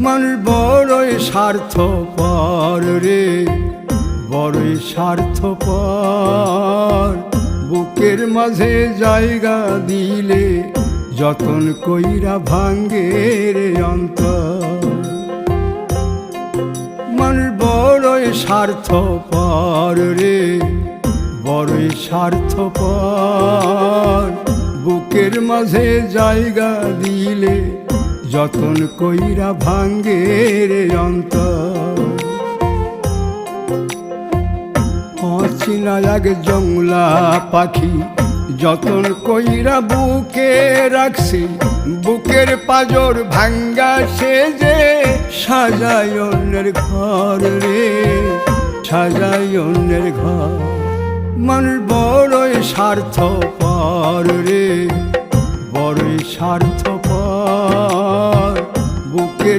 মানুষ বড়ই স্বার্থপর রে, বড়ই স্বার্থপর। বুকের মাঝে জায়গা দিলে যতন কইরা ভাঙ্গে রে অন্তর। মানুষ বড়ই স্বার্থপর রে, বড়ই স্বার্থপর। বুকের মাঝে জায়গা দিলে যতন কইরা ভাঙ্গে রে অন্তর। অচিনা এক জংলা পাখি যতন কইরা বুকে রাখছি, বুকের পাজর ভাঙ্গা সে যে সাজায় অন্যের ঘর রে, সাজায় অন্যের ঘর। মানুষ বড়ই স্বার্থপর রে, বড়ই স্বার্থপর।